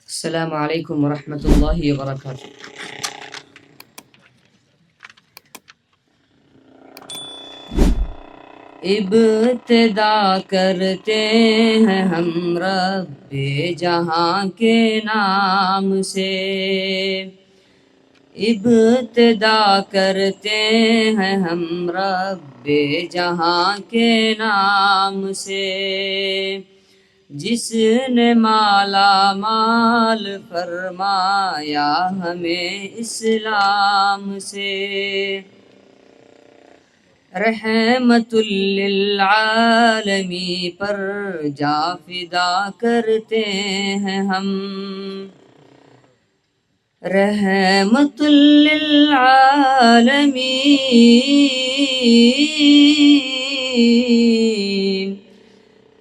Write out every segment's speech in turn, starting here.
السلام علیکم ورحمۃ اللہ وبرکاتہ۔ ابتدا کرتے ہیں ہم رب جہاں کے نام سے، ابتدا کرتے ہیں ہم رب جہاں کے نام سے، جس نے مالا مال فرمایا ہمیں اسلام سے، رحمت للعالمین پر جا فدا کرتے ہیں ہم، رحمت للعالمین،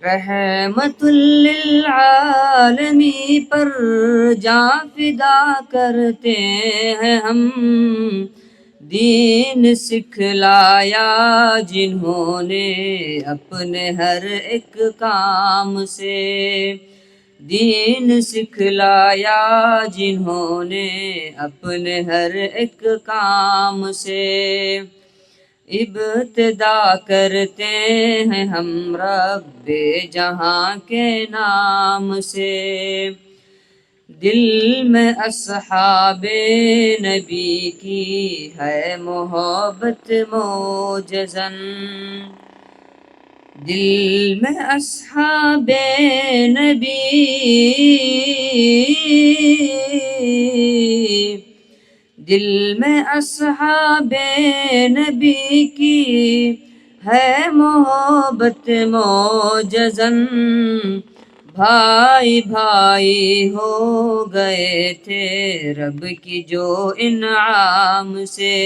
رحمت للعالمین پر جا فدا کرتے ہیں ہم، دین سکھلایا جنہوں نے اپنے ہر ایک کام سے، دین سکھلایا جنہوں نے اپنے ہر ایک کام سے، ابتدا کرتے ہیں ہم رب جہاں کے نام سے، دل میں اصحاب نبی کی ہے محبت موجزن، دل میں اصحاب نبی، دل میں اصحاب نبی کی ہے محبت موجزن، بھائی بھائی ہو گئے تھے رب کی جو انعام سے،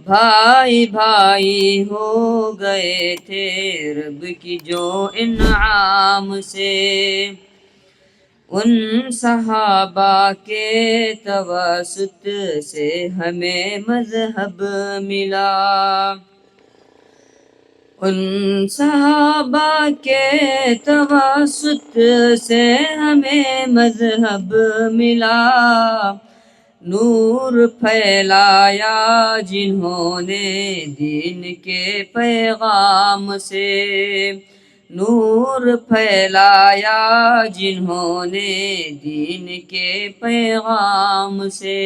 بھائی بھائی ہو گئے تھے رب کی جو انعام سے، ان صحابہ کے توسط سے ہمیں مذہب ملا، ان صحابہ کے توسط سے ہمیں مذہب ملا، نور پھیلایا جنہوں نے دین کے پیغام سے، نور پھیلایا جنہوں نے دین کے پیغام سے،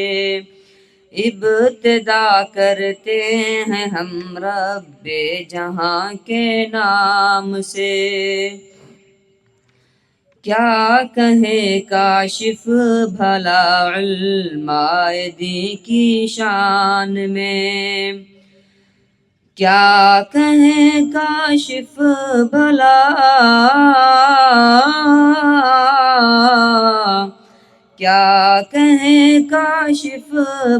ابتدا کرتے ہیں ہم رب جہاں کے نام سے، کیا کہیں کاشف بھلا علماء دین کی شان میں، کیا کہیں کاشف بھلا، کیا کہیں کاشف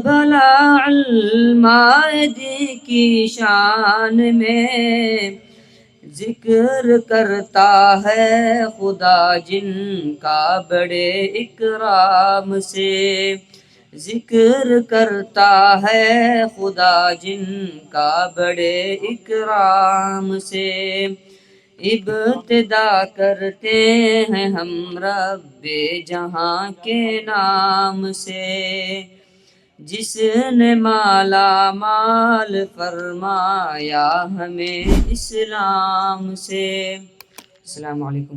بھلا علماء دین کی شان میں، ذکر کرتا ہے خدا جن کا بڑے اکرام سے، ذکر کرتا ہے خدا جن کا بڑے اکرام سے، ابتدا کرتے ہیں ہم رب جہاں کے نام سے، جس نے مالا مال فرمایا ہمیں اسلام سے۔ السلام علیکم۔